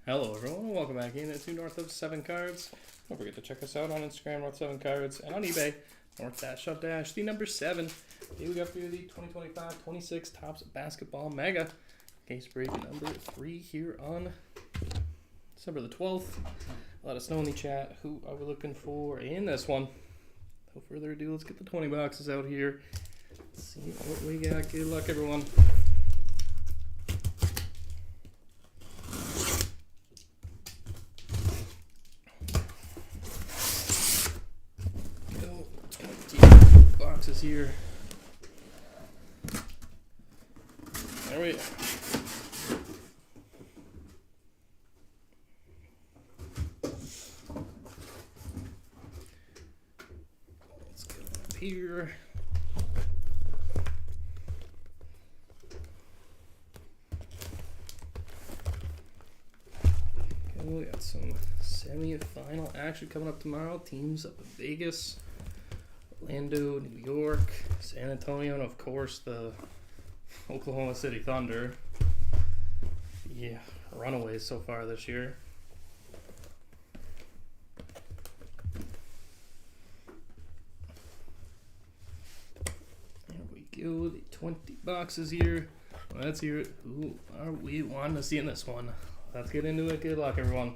Hello everyone, and welcome back into North of 7 Cards. Don't forget to check us out on Instagram, North 7 Cards, and on eBay, North-of the number 7. Today we got for you the 2025-26 Topps Basketball Mega. Case break number 3 here on December the 12th. Let us know in the chat who are we looking for in this one. No further ado, let's get the 20 boxes out here. Let's see what we got. Good luck everyone. Boxes here. There we go. Let's get up here. Okay, we got some semi-final action coming up tomorrow. Teams up in Vegas. Orlando, New York, San Antonio, and of course the Oklahoma City Thunder. Yeah, runaways so far this year. There we go, the 20 boxes here. Let's hear it. Who are we wanting to see in this one? Let's get into it. Good luck, everyone.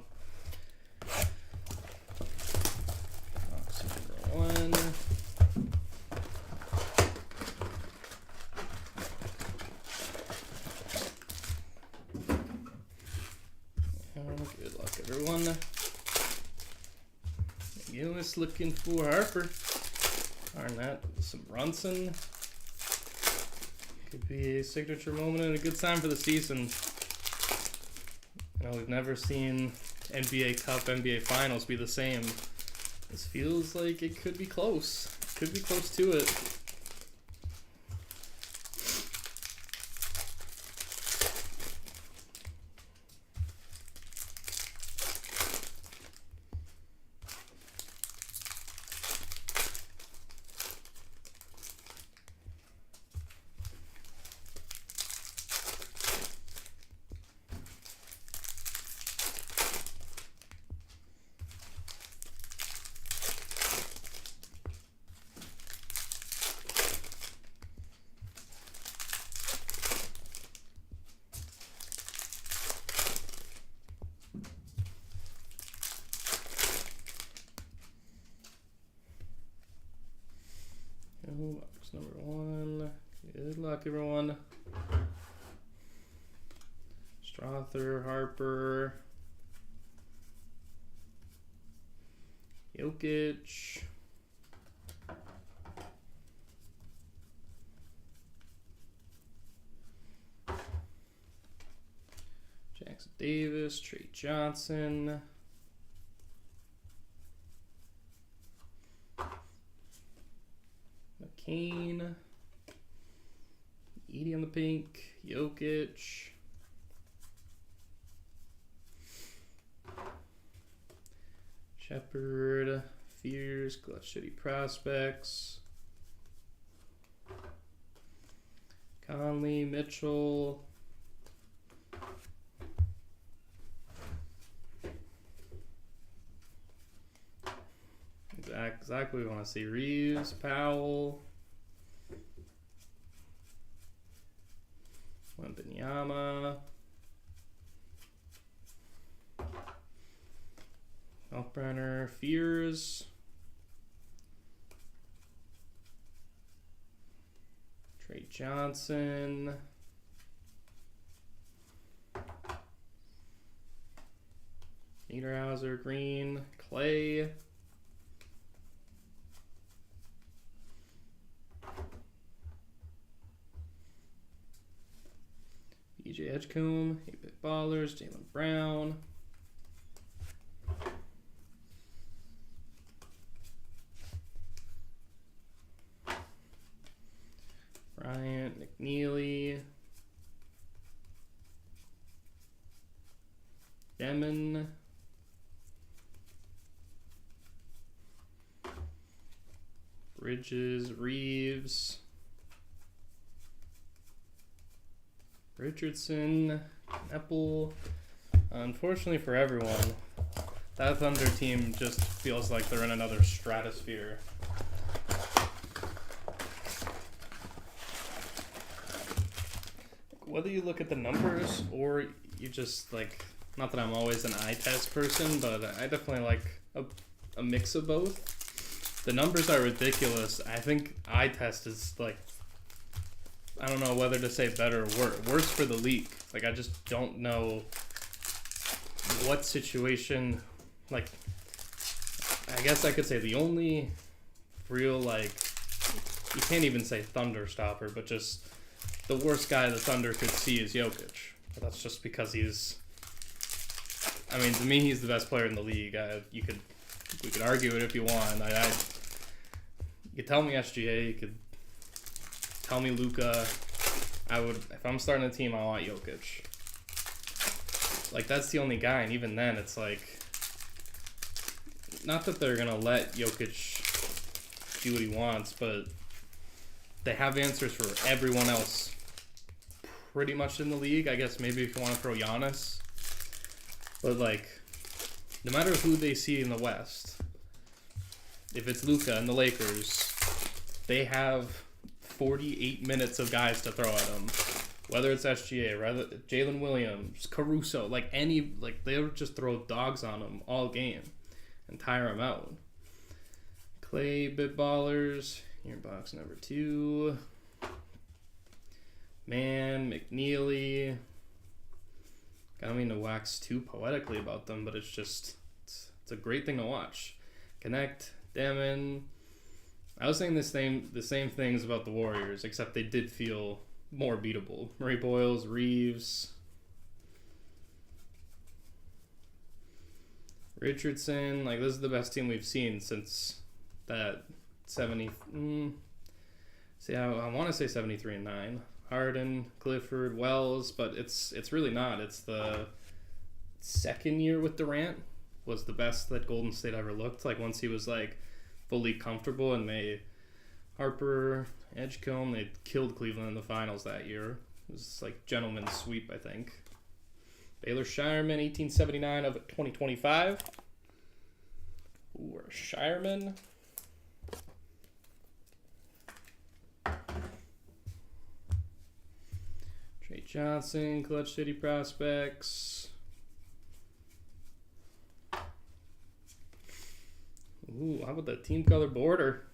Box number 1. Good luck, everyone. Gillis looking for Harper. Arnett, some Brunson. Could be a signature moment and a good sign for the season. You know, we've never seen NBA Cup, NBA Finals be the same. This feels like it could be close. Could be close to it. Box number 1. Good luck, everyone. Strother, Harper, Jokic, Jackson Davis, Trey Johnson, McCain, Edie on the pink, Jokic, Shepard, Fears, Clutch City Prospects, Conley, Mitchell, exactly we want to see. Reeves, Powell, Wembanyama, Elfbrenner, Fears, Trey Johnson, Niederhauser, Green, Clay, EJ Edgecombe, 8-Bit Ballers, Jaylen Brown, Bryant, McNeely, Demon, Bridges, Reeves, Richardson, Apple, Unfortunately for everyone, that Thunder team just feels like they're in another stratosphere. Whether you look at the numbers or you just like, not that I'm always an eye test person, but I definitely like a mix of both. The numbers are ridiculous. I think eye test is like, I don't know whether to say better or worse for the league. Like, I just don't know what situation, like, I guess I could say the only real, like, you can't even say Thunder stopper, but just the worst guy the Thunder could see is Jokic. But that's just because he's, I mean, to me, he's the best player in the league. We could argue it if you want. You could tell me SGA, you could tell me Luka. If I'm starting a team, I want Jokic. Like, that's the only guy, and even then, it's like, not that they're gonna let Jokic do what he wants, but they have answers for everyone else pretty much in the league. I guess maybe if you want to throw Giannis. But, like, no matter who they see in the West, if it's Luka and the Lakers, they have 48 minutes of guys to throw at them. Whether it's SGA, Jalen Williams, Caruso, they'll just throw dogs on them all game and tire them out. Clay, Bit Ballers, here in box number 2. Man, McNeely. I don't mean to wax too poetically about them, but it's a great thing to watch. Connect, Demon. I was saying the same things about the Warriors, except they did feel more beatable. Murray Boyles, Reeves, Richardson. Like, this is the best team we've seen since that 70. I want to say 73-9. Harden, Clifford, Wells, but it's really not. It's the second year with Durant was the best that Golden State ever looked. Like, once he was like fully comfortable and made Harper, Edgecombe, they killed Cleveland in the finals that year. It was like gentleman's sweep, I think. Baylor Shireman, 1879 of 2025. Ooh, we're a Shireman. Trey Johnson, Clutch City Prospects. Ooh, how about the team color border?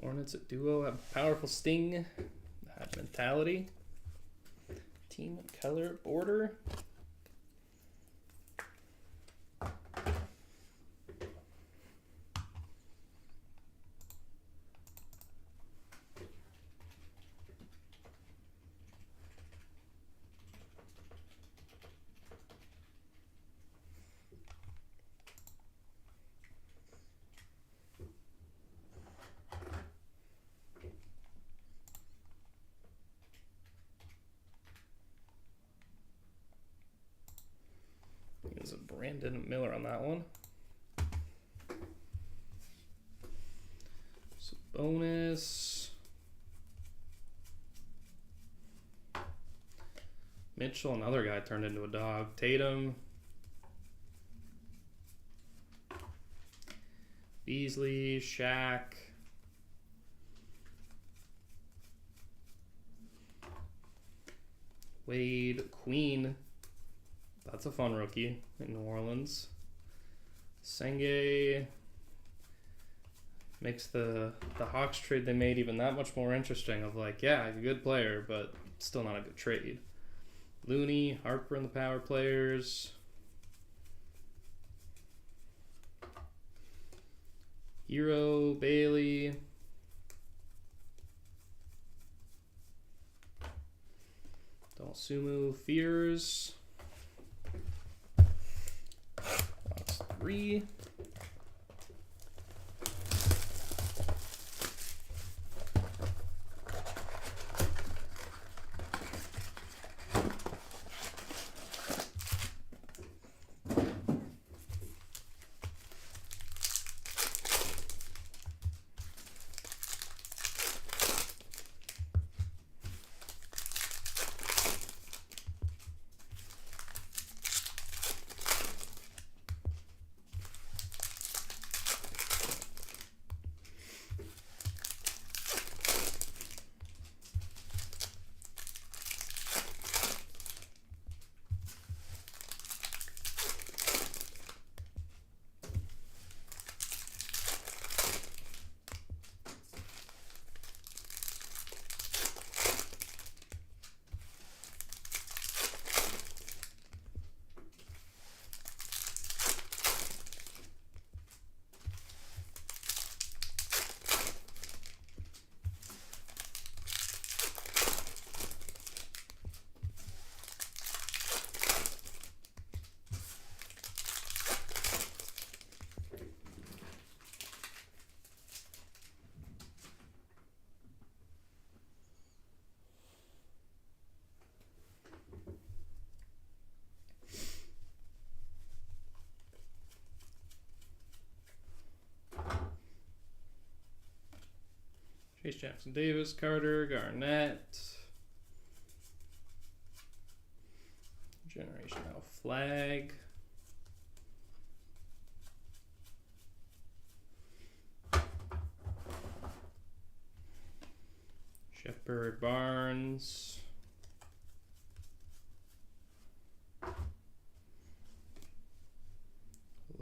Hornets at duo have powerful sting, have mentality. Team color border. There's a Brandon Miller on that one. Sabonis. Mitchell, another guy turned into a dog. Tatum. Beasley, Shaq. Wade, Queen. That's a fun rookie in New Orleans. Senge makes the Hawks trade they made even that much more interesting of like, yeah, a good player, but still not a good trade. Looney, Harper and the power players. Hero, Bailey. Dalsumu, Fears. Box 3. Chase Jackson Davis, Carter, Garnett. Generation Now Flag. Shepard, Barnes.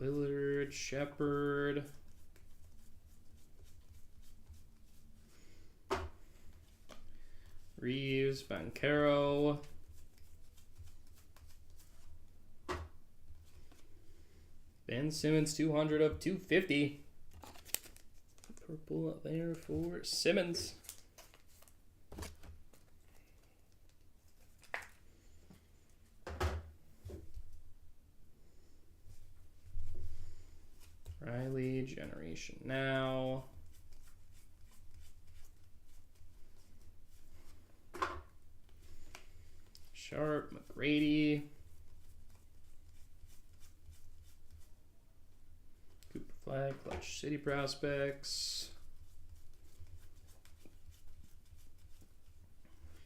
Lillard, Shepard. Reeves, Banchero. Ben Simmons, 200 of 250. Purple up there for Simmons. Riley, Generation Now. Sharp, McGrady. Cooper Flag, Clutch City Prospects.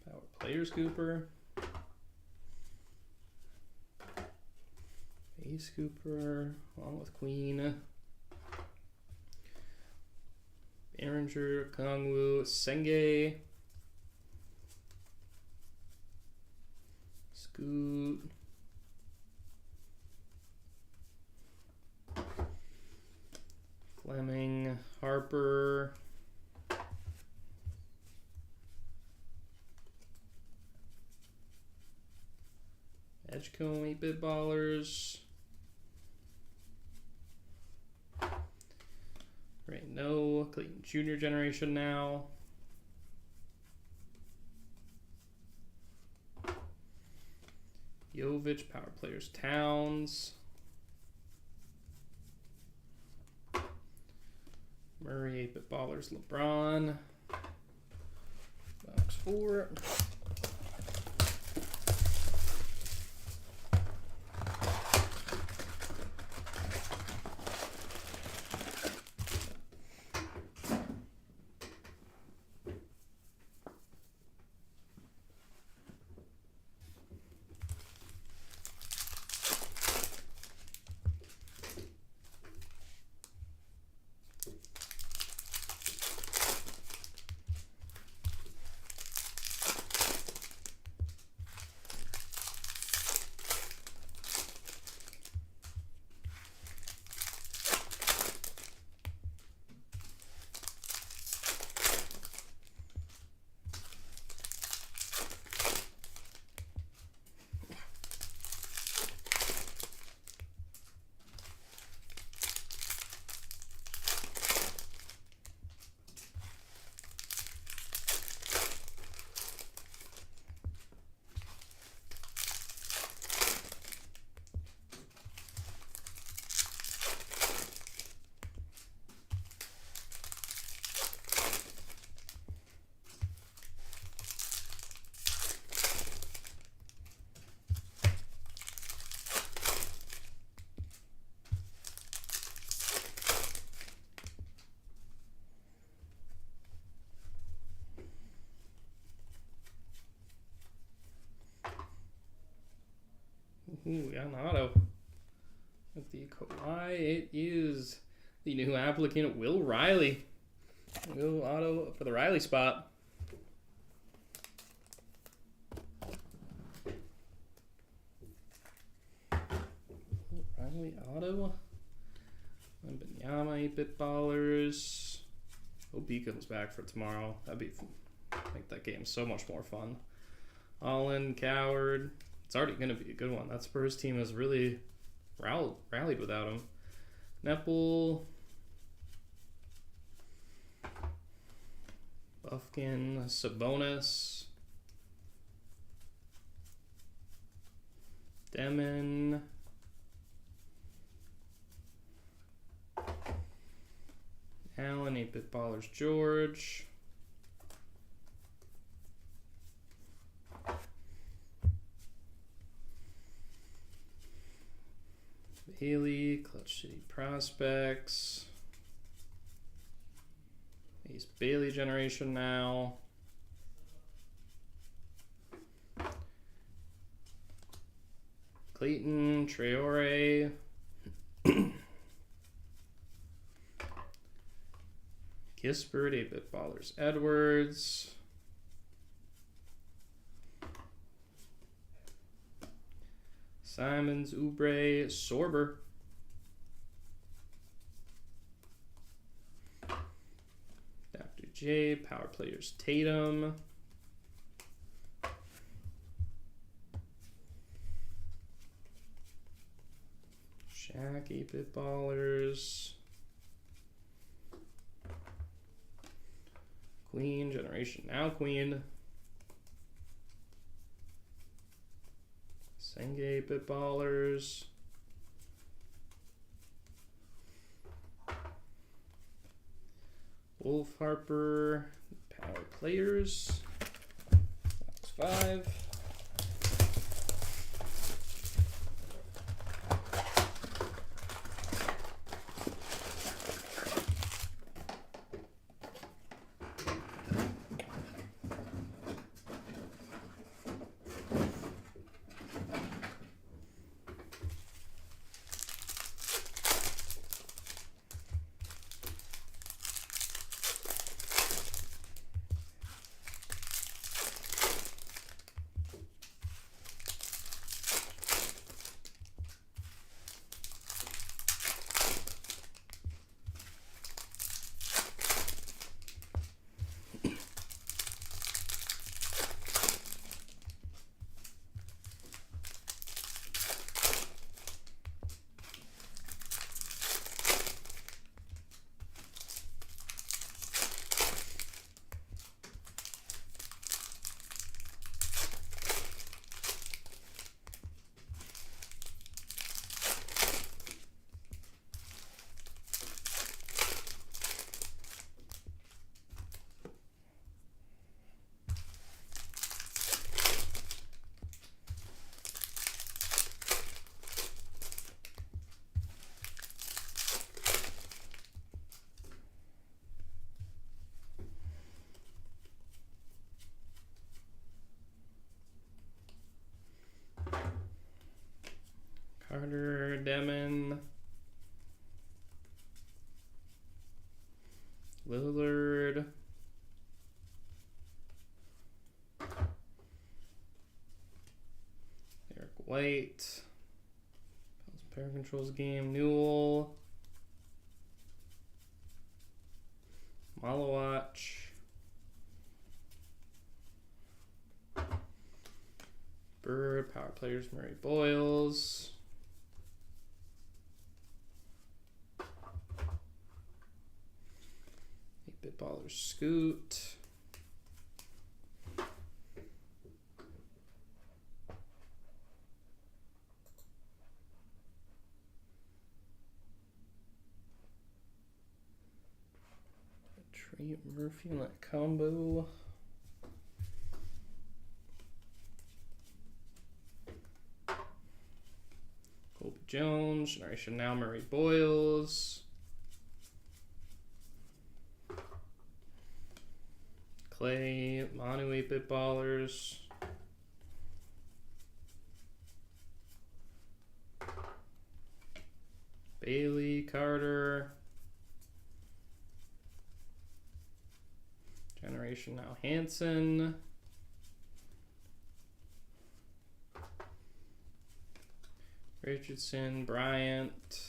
Power Players Cooper. Ace Cooper, along with Queen. Behringer, Kongwu, Senge. Scoot. Fleming, Harper. Edgecombe, 8-bit ballers. Right, no. Clayton Jr. Generation Now. Jovic, Power Players Towns. Murray, 8-bit ballers LeBron. Box 4. Ooh, we got an auto. With the Kawhi, it is the new applicant, Will Riley. Will auto for the Riley spot. Riley auto. And Benyama, 8-bit ballers. Hope he comes back for tomorrow. That'd be make that game so much more fun. Allen, Coward. It's already going to be a good one. That Spurs team has really rallied without him. Nepal. Buffkin. Sabonis. Demon. Allen, 8-bit ballers, George. Haley, Clutch City Prospects. Ace Bailey generation now. Clayton, Traore. Kispert, 8-bit ballers, Edwards. Simons, Oubre, Sorber. Dr. J, power players, Tatum. Shaq, 8-bit ballers. Queen, generation now Queen. Senge, 8-bit ballers. Wolf Harper, power players. Box 5. Carter, Demon, Lillard, Eric White, Pair Controls game, Newell, Malawatch, Bird, power players, Murray Boyles. 8-bit ballers, Scoot. Trey Murphy in that combo. Colby Jones, generation now, Murray Boyles. Clay, Manu, 8-bit ballers. Bailey, Carter. Generation now, Hanson. Richardson, Bryant.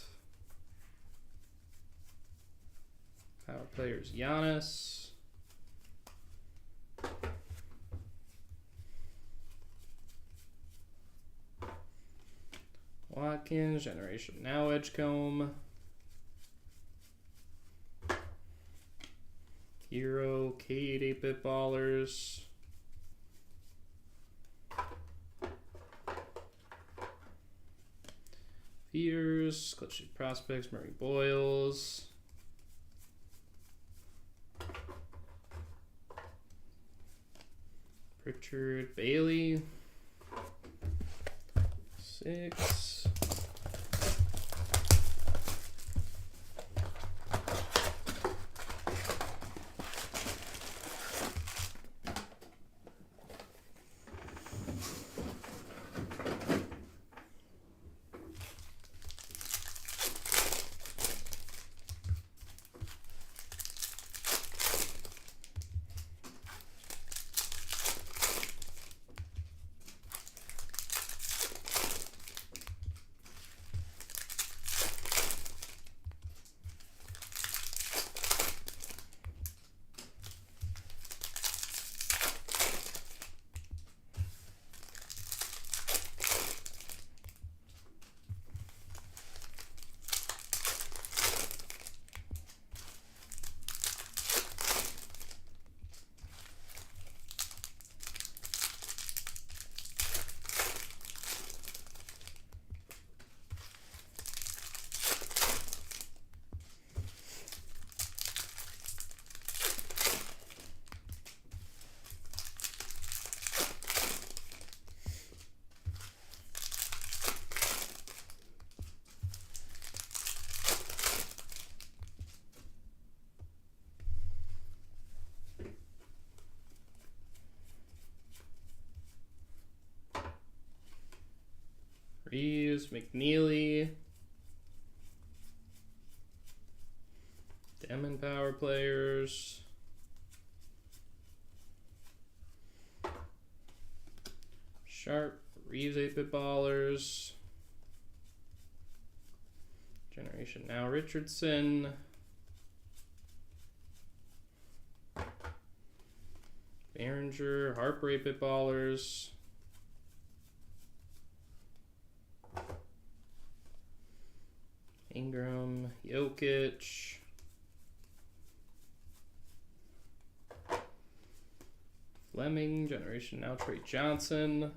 Power players, Giannis. Watkins, generation now, Edgecombe. Hero, Cade, 8-bit ballers. Fears, Clutch Sheet Prospects, Murray Boyles. Pritchard, Bailey. 6. Reeves, McNeely. Demon power players. Sharp, Reeves 8-bit ballers. Generation Now Richardson. Behringer, Harper 8-bit ballers. Ingram, Jokic. Fleming, Generation Now Trey Johnson.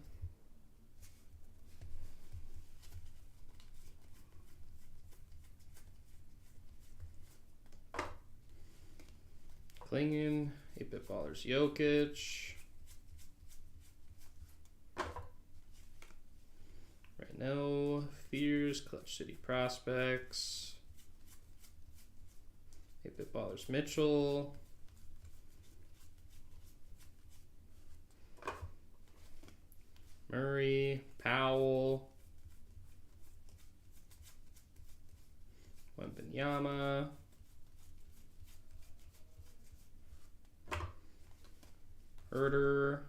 Klingon, 8-bit ballers, Jokic. Right now, Fears, Clutch City Prospects. 8-bit ballers, Mitchell. Murray, Powell. Wembanyama. Herder,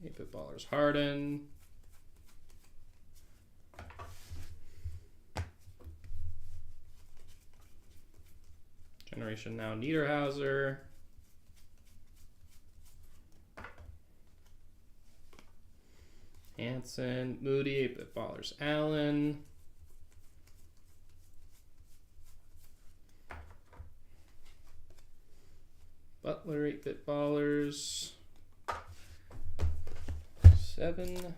8-bit ballers, Harden. Generation Now Niederhauser. Hanson, Moody, 8-bit ballers, Allen. Butler, 8-bit ballers. 7.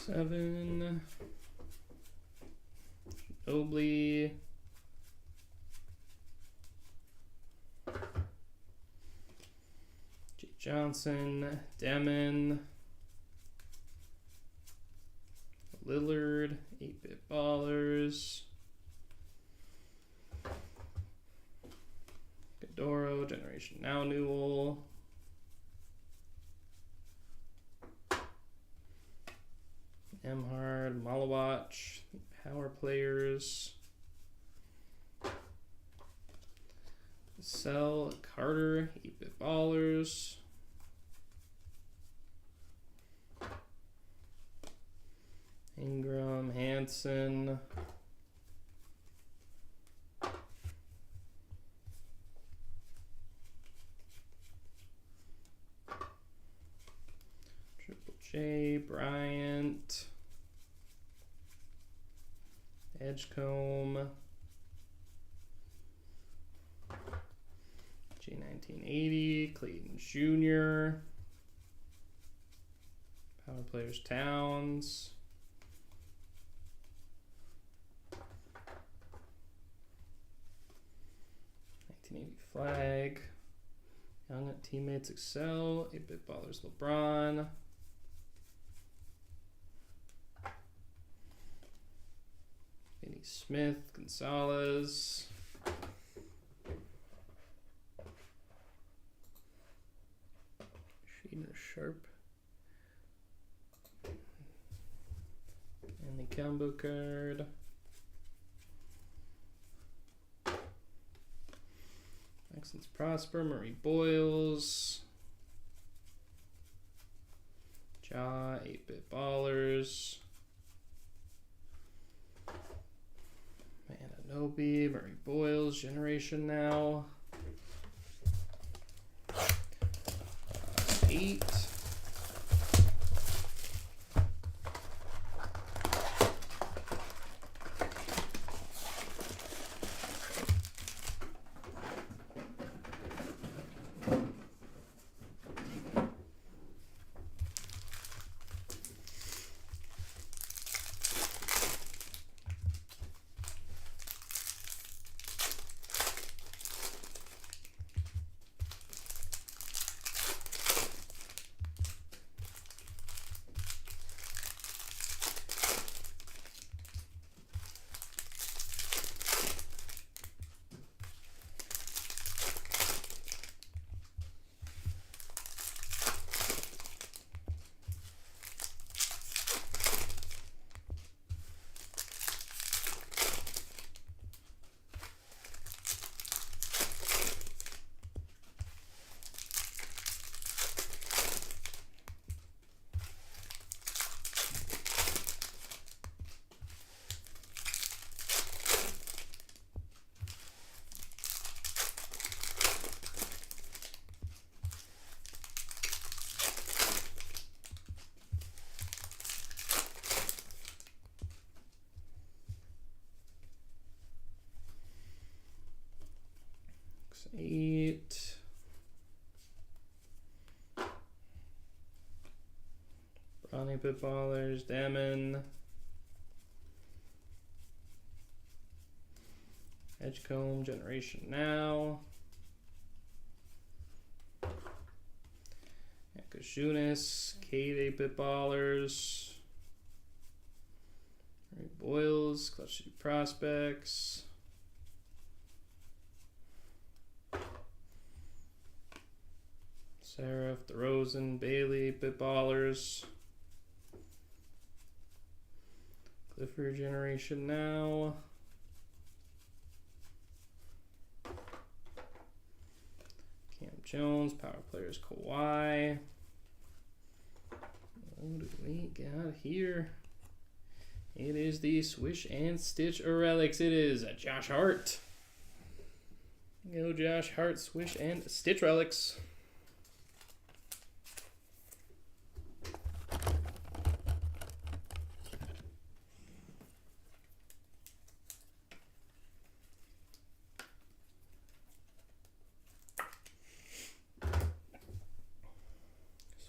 Seven. Ginobili. J. Johnson. Demon. Lillard. 8-bit ballers. Godoro. Generation Now Newell. Emhard, Malawach, power players. Sell Carter, 8-bit ballers. Ingram, Hanson. Triple J, Bryant. Edgecombe. G1980, Clayton Jr. Power players, Towns. Flag. Young Teammates Excel. 8-Bit Ballers LeBron. Vinny Smith, Gonzalez. Sheena Sharp. And the combo card. Maxence Prosper, Murray Boyles. Ja, 8-Bit Ballers. Mananobi, Murray Boyles, Generation Now. 8. Eight. Bronny Bit Ballers, Damon. Edgecombe, Generation Now. Kashunas, Cade 8-Bit Ballers. Murray Boyles, Clutch City Prospects. Seraph, DeRozan, Bailey, 8-Bit Ballers. Clifford, Generation Now. Cam Jones, Power Players, Kawhi. What do we got here? It is the Swish and Stitch Relics. It is Josh Hart. Go Josh Hart, Swish and Stitch Relics.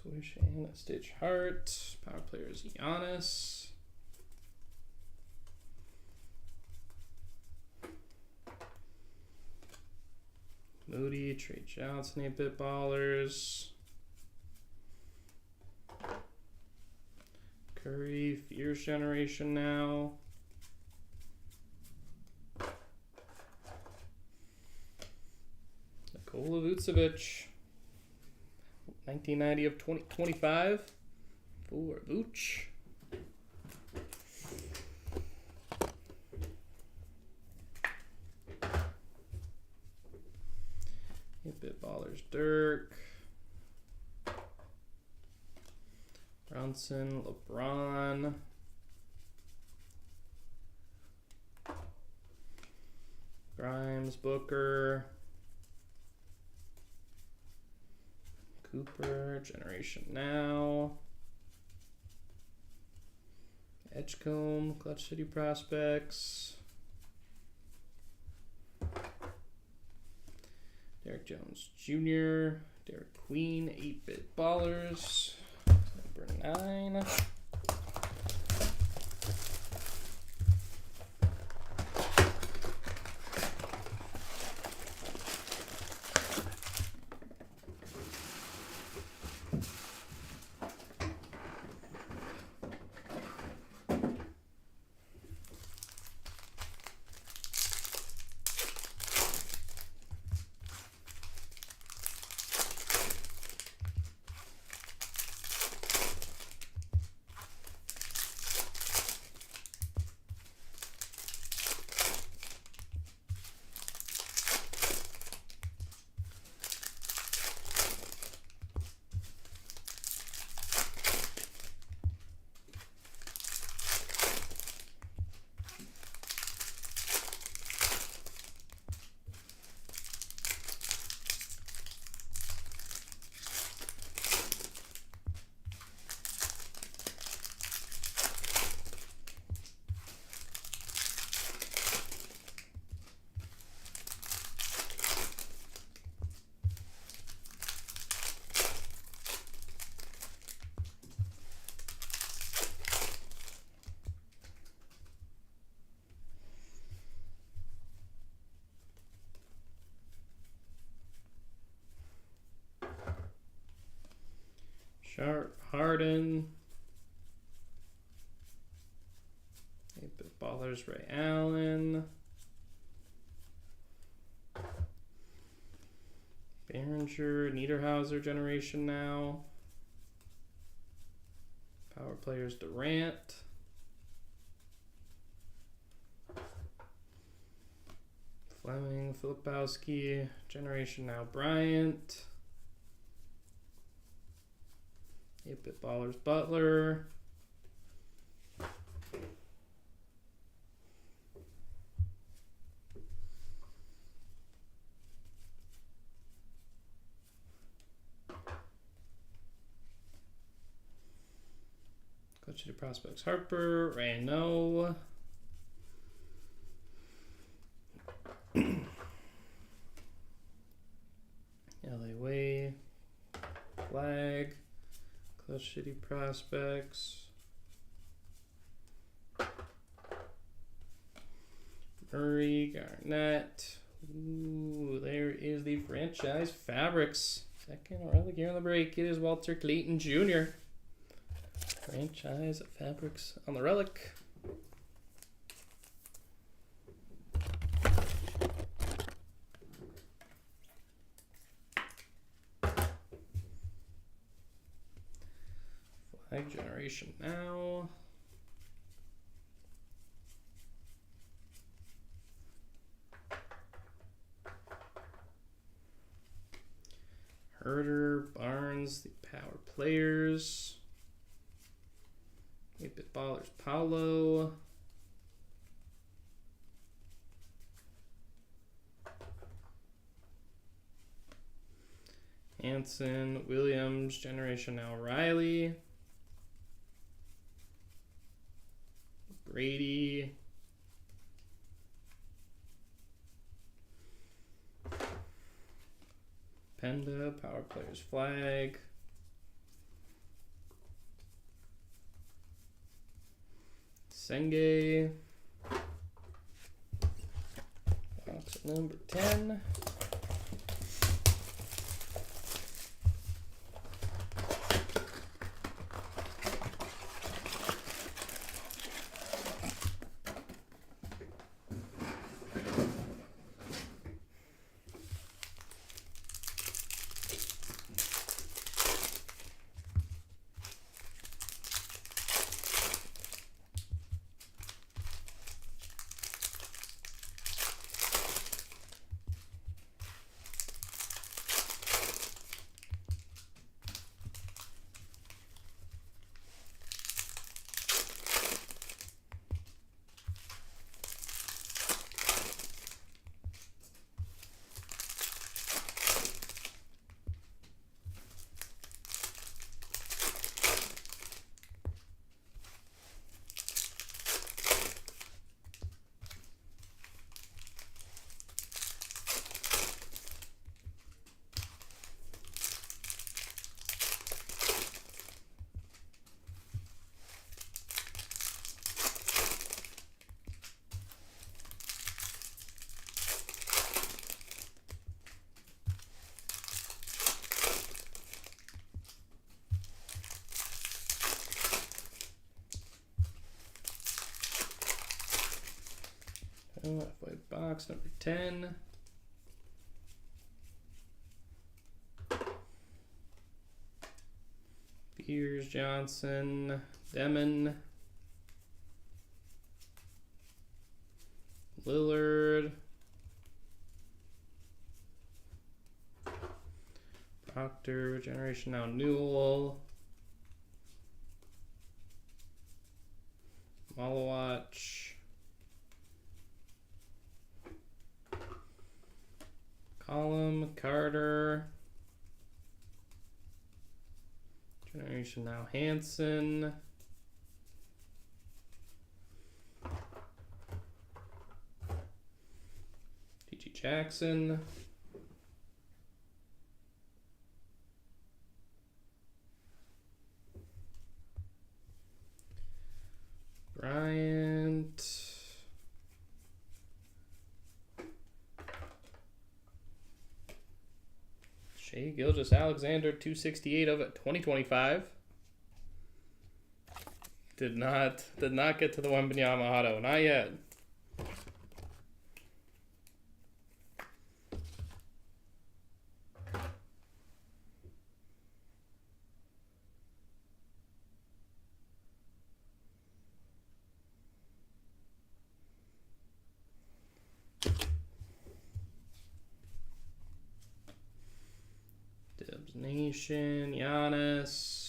Swish and Stitch Hart. Power Players Giannis. Moody, Trey Johnson, 8-Bit Ballers. Curry, Fierce Generation Now. Nikola Vucevic. 1990 of 2025 for Vooch. Bit Ballers Dirk. Brunson, LeBron. Grimes, Booker. Cooper, Generation Now. Edgecombe, Clutch City Prospects. Derek Jones Jr., Derek Queen, 8-Bit Ballers, number 9. Harden. 8-bit Ballers, Ray Allen. Behringer, Niederhauser generation now. Power players, Durant. Fleming, Filipowski, generation now, Bryant. 8-bit Ballers, Butler. Clutch City Prospects, Harper, Rayno. LA Way, Flag, Clutch City Prospects, Murray, Garnett. Ooh, there is the franchise fabrics. Second relic here on the break. It is Walter Clayton Jr. Franchise fabrics on the relic. Flag generation now. Herder, Barnes, the power players. 8-bit Ballers, Paulo. Hanson, Williams, generation now, Riley. Brady. Penda, power players, Flag. Senge. Box number 10. Halfway box number 10. Beers, Johnson, Demon, Lillard, Proctor, generation now, Newell, Malawatch, Column, Carter, generation now, Hanson, T.G. Jackson, Bryant, Shai Gilgeous-Alexander, 268 of it, 2025. Did not get to the Wembanyama auto. Not yet. Dibs Nation, Giannis.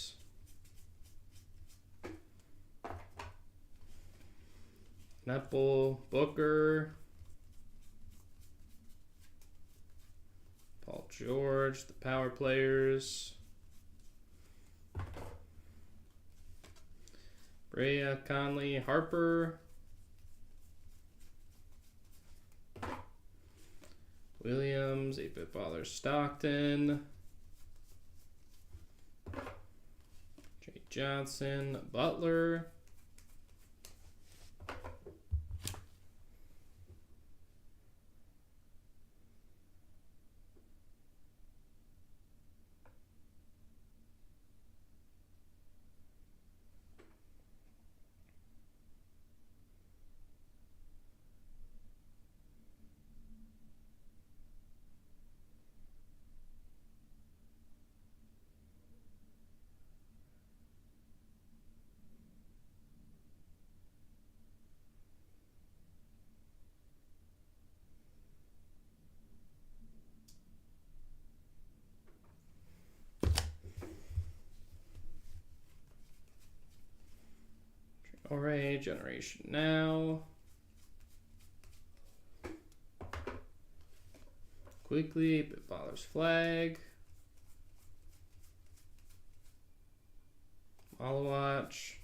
Nepal, Booker. Paul George, the power players. Brea, Conley, Harper. Williams, 8-bit baller, Stockton. Jay Johnson, Butler. Alright, Generation Now. Quickly, Bit Baller's Flag. Malawatch.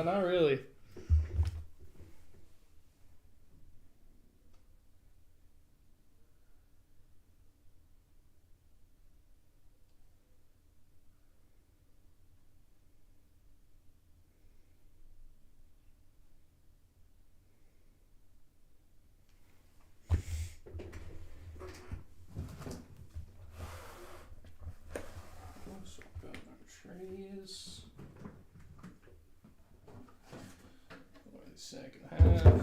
Not really. So got our trees. Second half.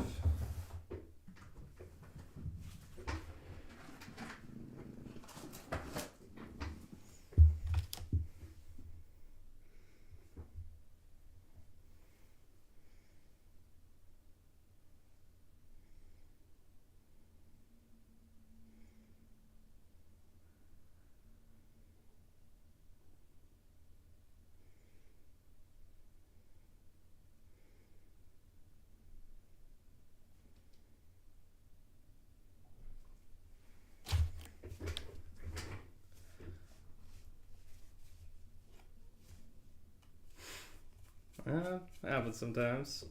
Happens sometimes.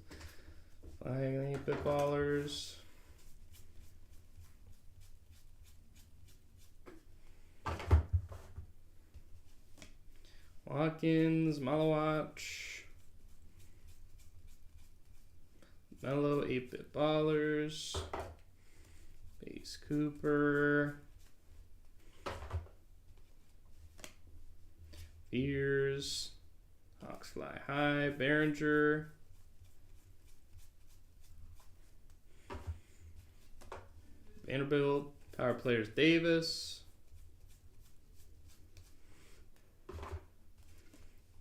Flying 8-bit ballers. Watkins, Malawatch, Mellow, 8-Bit Ballers, Base Cooper, Fears, Hawks Fly High, Behringer, Vanderbilt, Power Players Davis,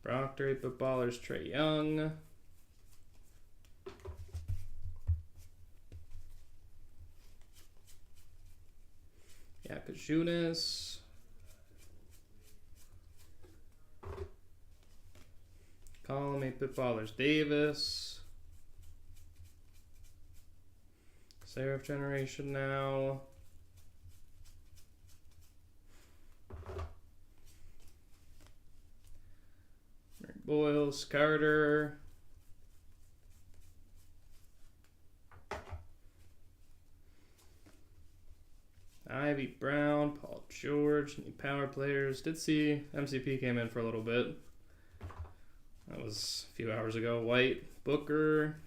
Proctor, 8-Bit Ballers Trey Young, Yakajunas, Column, 8-Bit Ballers Davis, Seraph Generation Now, Boyles, Carter, Ivy Brown, Paul George, any Power Players. Did see MCP came in for a little bit. That was a few hours ago. White, Booker,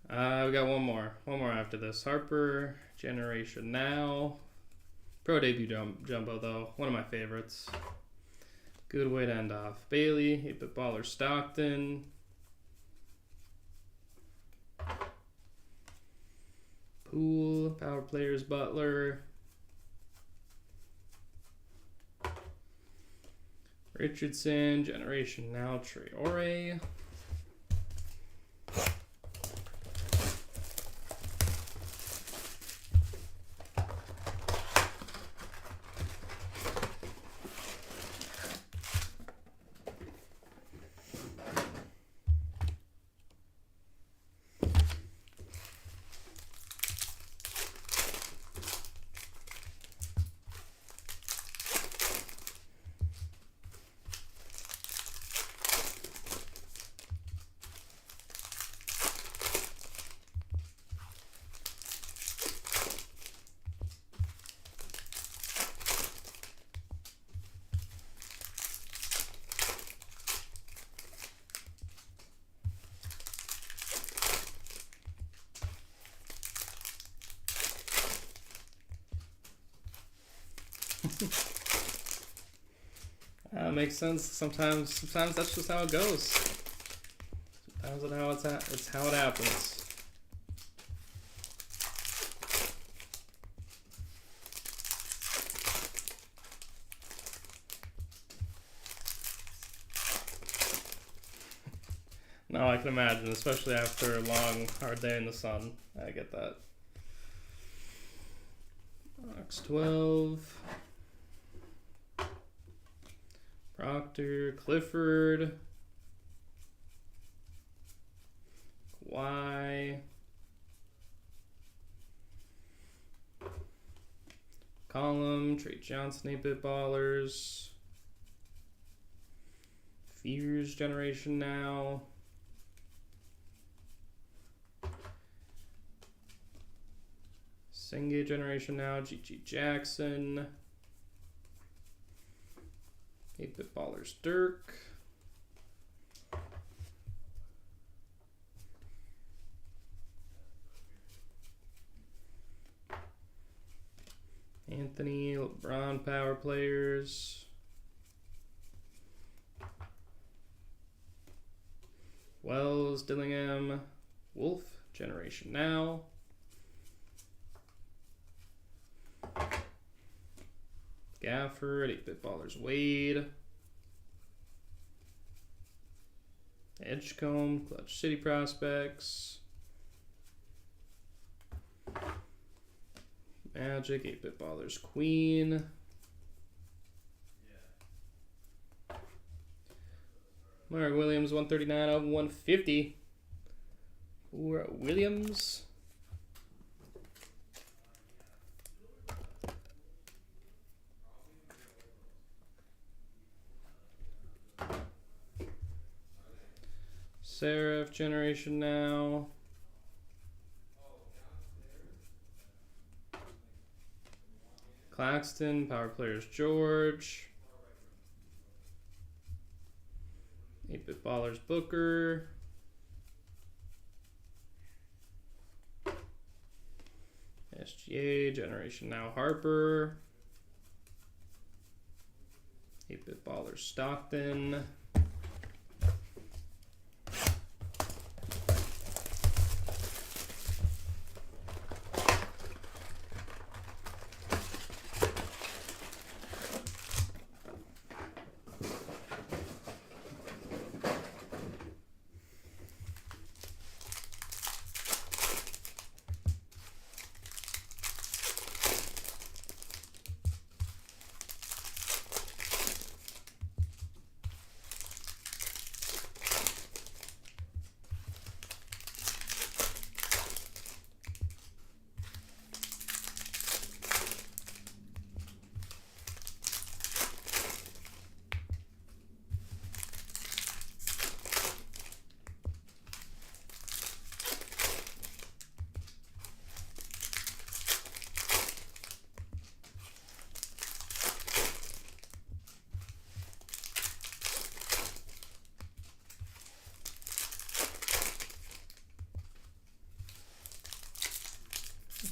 we got one more after this. Harper, Generation Now. Pro debut jumbo though, one of my favorites. Good way to end off. Bailey, 8-Bit Baller Stockton. Poole, Power Players Butler. Richardson, Generation Now, Traore. Makes sense. Sometimes that's just how it goes. Sometimes it's how it happens. No, I can imagine, especially after a long, hard day in the sun. I get that. Box 12. Proctor, Clifford, Kawhi, Column, Trey Johnson, 8-Bit Ballers, Fears Generation Now, Senge Generation Now, GG Jackson, 8-Bit Ballers Dirk, Anthony, LeBron Power Players, Wells, Dillingham, Wolf Generation Now, Gafford, 8-Bit Ballers Wade, Edgecombe, Clutch City Prospects, Magic, 8-Bit Ballers Queen, Mark Williams, 139 of 150 for Williams. Seraph Generation Now. Claxton, Power Players George. 8-Bit Ballers Booker. SGA, Generation Now Harper. 8-Bit Ballers Stockton.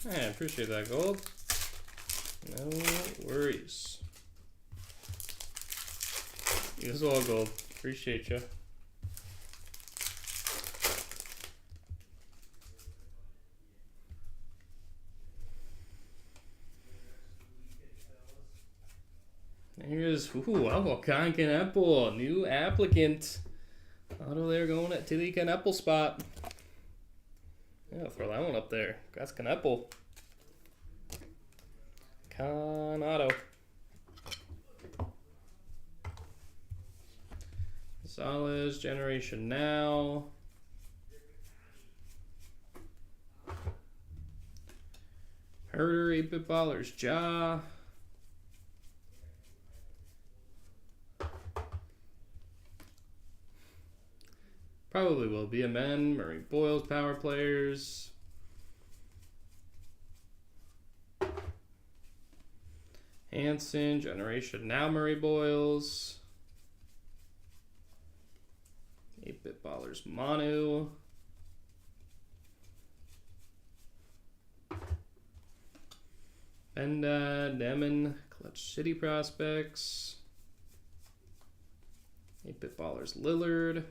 I appreciate that, Gold. No worries. You as well, Gold. Appreciate you. Here's Alconcan Apple, new applicant. Auto there going at Tilly Apple spot. Yeah, I'll throw that one up there. That's Caneppel. Con Auto. Gonzalez, Generation Now. Herder, 8-Bit Ballers, Ja. Probably will be a men. Murray Boyles, Power Players. Hanson, Generation Now, Murray Boyles. 8-Bit Ballers, Manu. Benda, Demon, Clutch City Prospects. 8-Bit Ballers, Lillard.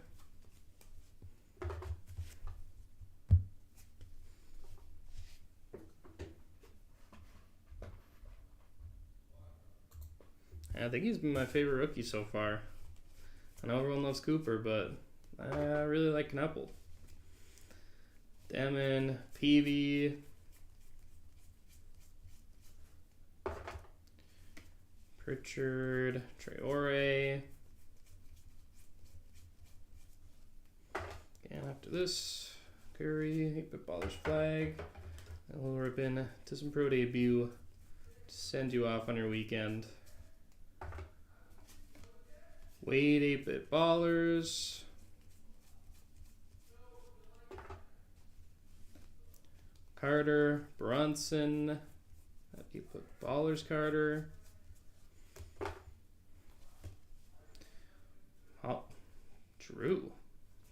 I think he's been my favorite rookie so far. I know everyone loves Cooper, but I really like Knuppel. Demon, Peavy. Pritchard, Traore. And after this, Curry, 8-Bit Ballers Flag. And we'll rip in to some pro debut to send you off on your weekend. Wade, 8-Bit Ballers. Carter, Brunson. 8-Bit Ballers Carter. Oh, Drew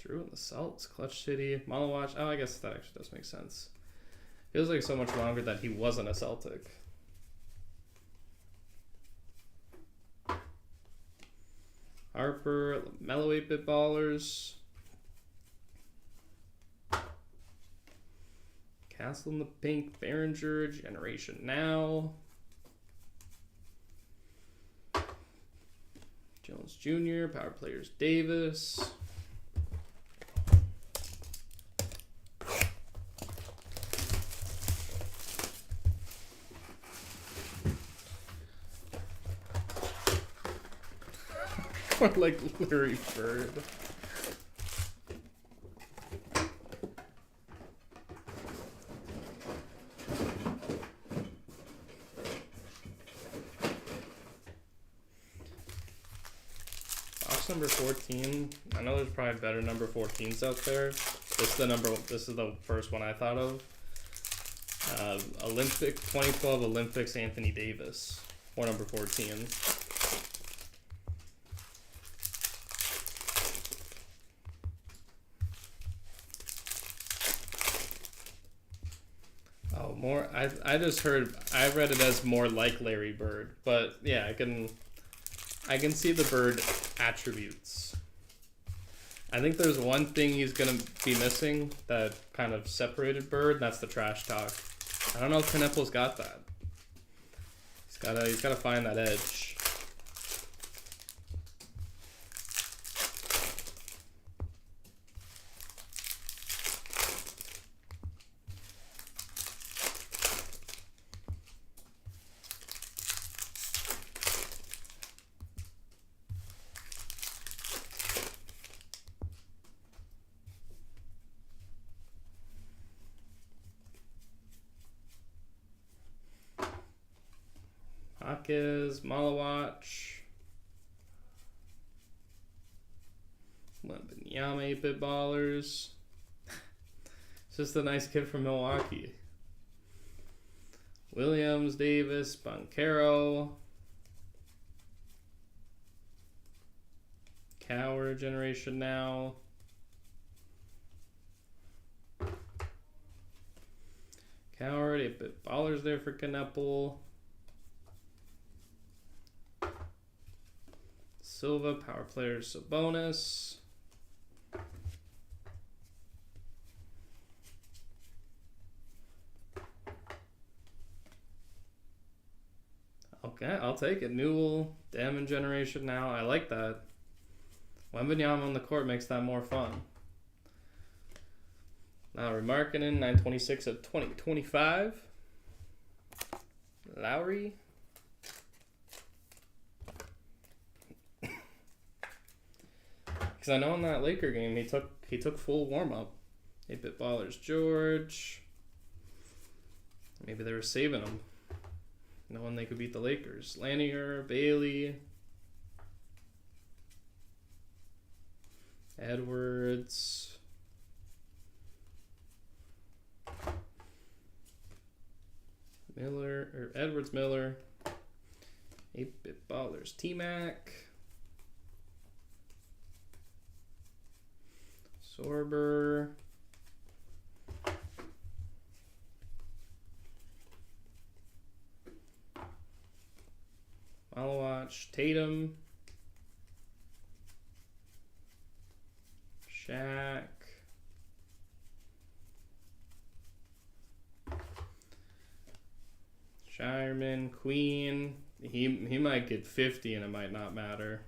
and the Celts. Clutch City. Malawatch. Oh, I guess that actually does make sense. Feels like so much longer that he wasn't a Celtic. Harper, Mellow 8-Bit Ballers. Castle in the Pink, Behringer, Generation Now. Jones Jr., Power Players Davis. Or like Larry Bird. Box number 14. I know there's probably better number 14s out there. This is the first one I thought of. Olympic 2012 Olympics Anthony Davis, or number 14. Oh, more. I just heard. I read it as more like Larry Bird, but yeah, I can see the Bird attributes. I think there's one thing he's gonna be missing that kind of separated Bird, and that's the trash talk. I don't know if Kneppel's got that. He's gotta find that edge. Hawkes, Malawatch, Wembanyama, 8-bit ballers. It's just a nice kid from Milwaukee. Williams, Davis, Boncaro, Coward generation now. Coward, 8-bit ballers there for Kneppel. Silva, power player, Sabonis. Okay, I'll take it. Newell, Damon generation now. I like that. Wembanyama on the court makes that more fun. Now Remarkinen, 926 of 2025. Lowry. Because I know in that Laker game he took full warm up. 8-bit ballers George. Maybe they were saving him, knowing they could beat the Lakers. Lanier, Bailey, Edwards, Edwards Miller, 8-bit ballers T-Mac, Sorber, Malawatch, Tatum, Shaq, Shireman, Queen. He might get 50 and it might not matter.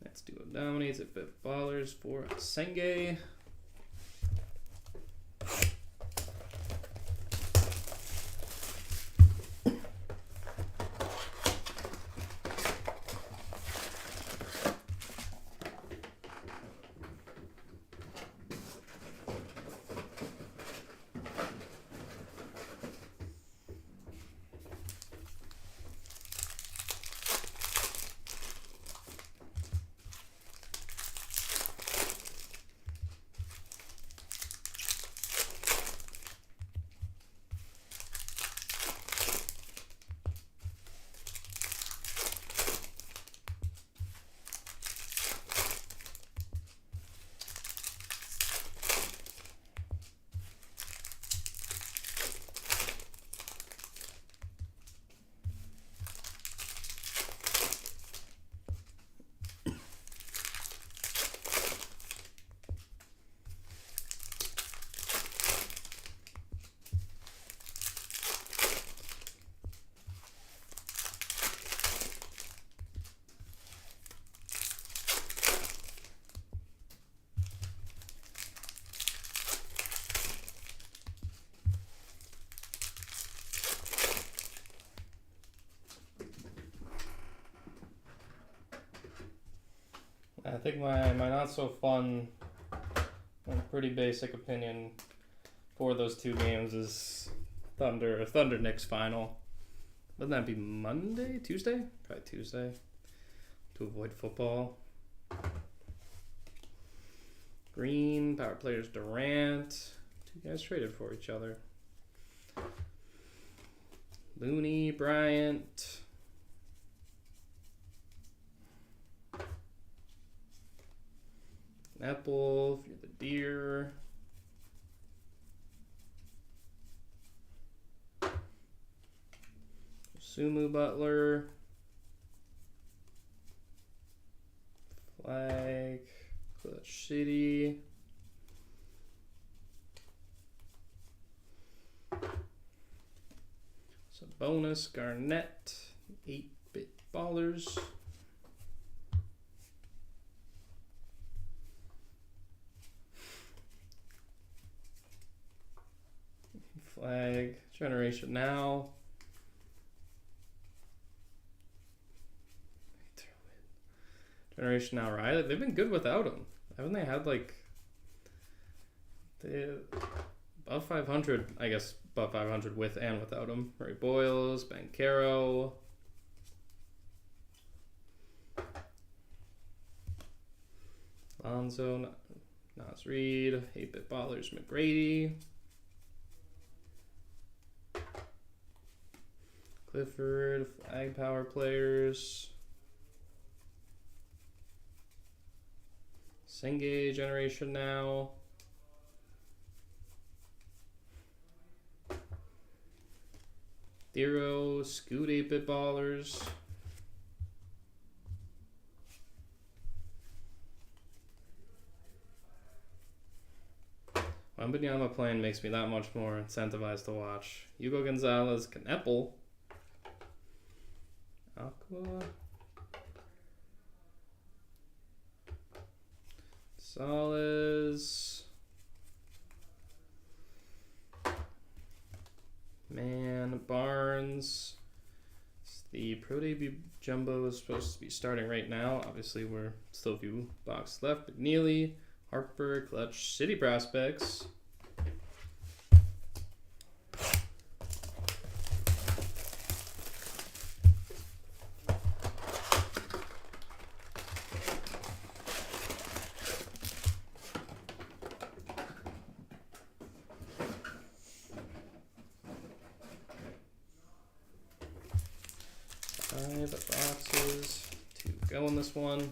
Let's do a dominates at Bit Ballers for Senge. I think my not so fun and pretty basic opinion for those two games is Thunder Knicks final. Wouldn't that be Monday? Tuesday? Probably Tuesday. To avoid football. Green, power players Durant, You guys traded for each other. Looney, Bryant. Apple, if you're the deer. Sumu Butler. Flag. Clutch City. Bonus Garnett, 8-bit ballers. Flag, Generation Now. Generation Now, right? They've been good without him. Haven't they had like above 500, I guess, above 500 with and without him. Ray Boyles, Bancaro. Alonzo, Nas Reed, 8-bit ballers, McGrady. Clifford, flag power players. Senge, Generation Now. Thero, Scoot 8-bit ballers. Wembanyama playing makes me that much more incentivized to watch. Hugo Gonzalez, Knepple. Aqua. Solis. Man, Barnes. The Pro Debut Jumbo is supposed to be starting right now. Obviously, we're still a few boxes left. McNeely, Harper, Clutch City Prospects. Five boxes to go in this one.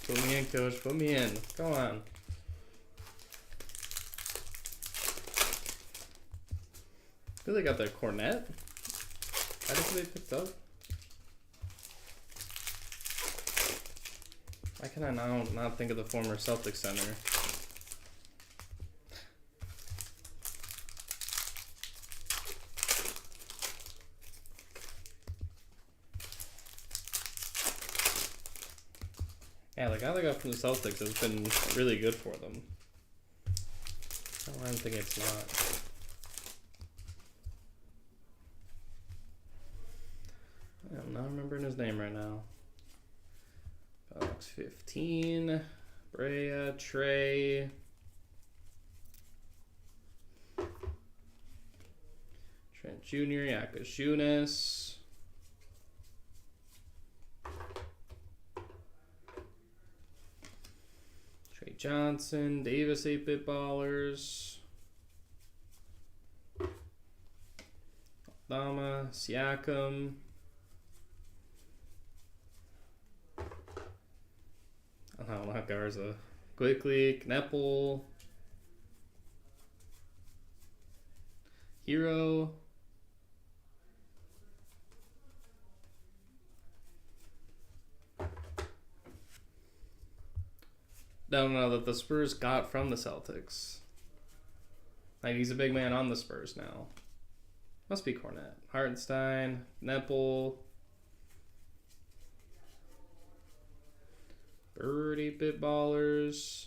Put me in, coach. Put me in. Go on. I feel they got that Cornet. How did they picked up? Why can I now not think of the former Celtics center? Yeah, the guy they got from the Celtics has been really good for them. I don't know why I'm thinking it's not. I'm not remembering his name right now. Box 15. Brea, Trey. Trent Jr., Yakashunas. Trey Johnson, Davis 8-bit ballers. Lama, Siakam. Oh, not Garza. Quickly, Knepple. Hero. Don't know that the Spurs got from the Celtics. Like, he's a big man on the Spurs now. Must be Cornet. Hartenstein, Knepple. Bird 8-bit ballers.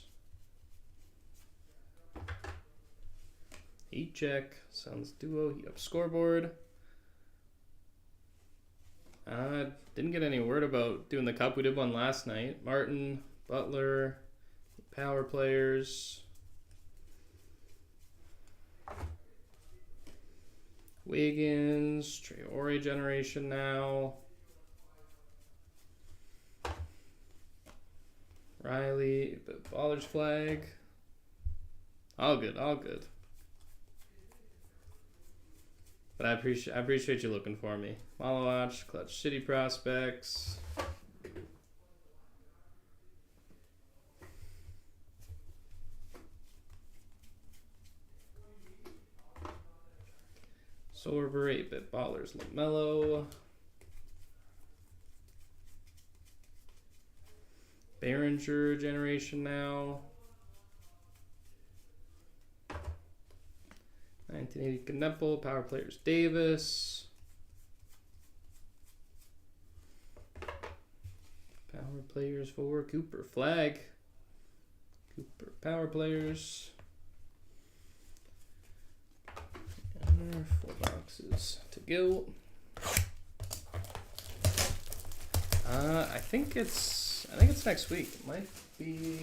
Heat check. Suns duo. Heat up scoreboard. Didn't get any word about doing the cup. We did one last night. Martin, Butler, power players. Wiggins, Traore generation now. Riley, Baller's flag. All good, all good. But I appreciate you looking for me. Malawatch, Clutch City prospects. Sorber, 8-bit Ballers, LaMelo. Behringer generation now. 1980 Kneppel, power players Davis. Power players for Cooper Flag. Cooper power players. And 4 boxes to go. I think it's next week. It might be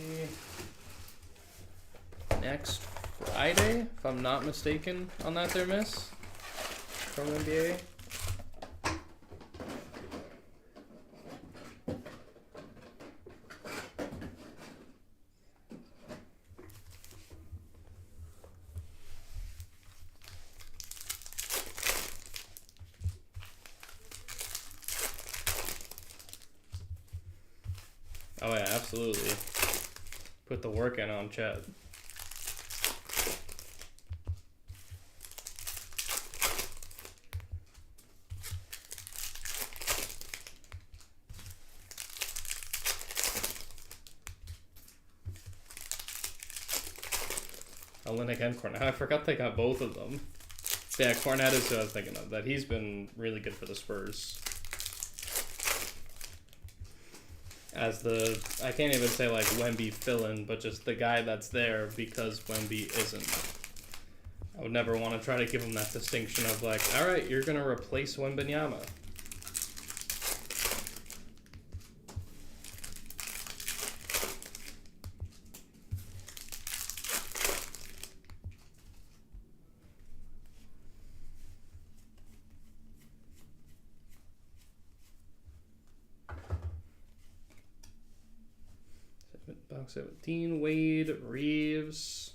next Friday, if I'm not mistaken, on that there miss from NBA. Oh yeah, absolutely. Put the work in on Chet. Olynyk and Kornet. I forgot they got both of them. Yeah, Kornet is who I was thinking of. That he's been really good for the Spurs. As the, I can't even say like Wemby fill-in, but just the guy that's there because Wemby isn't. I would never want to try to give him that distinction of like, all right, you're going to replace Wembanyama. Box 17, Wade, Reeves.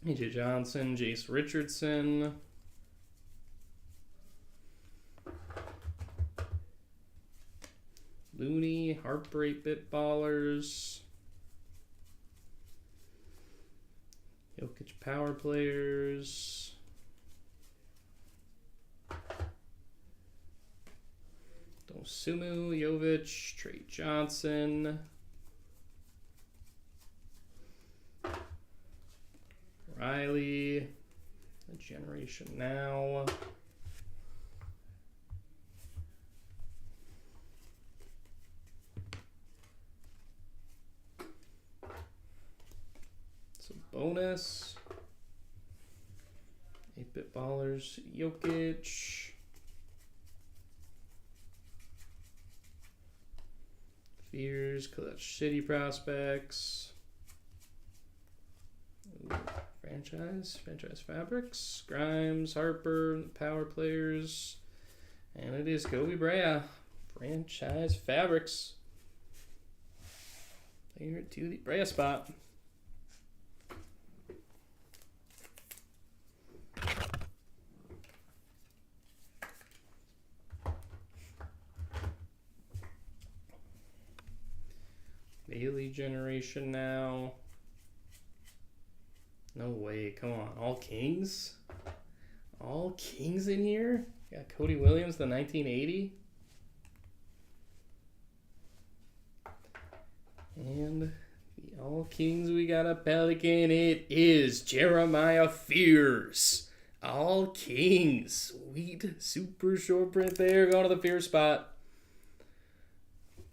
AJ Johnson, Jace Richardson. Looney, Heartbreak Bit Ballers. Jokic Power Players. Sumu, Jovic, Trey Johnson. Riley, a generation now. Some bonus. 8-bit Ballers, Jokic. Fears, Clutch City prospects. Ooh, franchise fabrics. Grimes, Harper, power players. And it is Kobe Brea. Franchise fabrics. Here to the Brea spot. Bailey generation now. No way, come on. All Kings? All Kings in here? Got Cody Williams, the 1980. And the All Kings, we got a Pelican. It is Jeremiah Fears. All Kings. Sweet. Super short print there. Going to the Fear spot.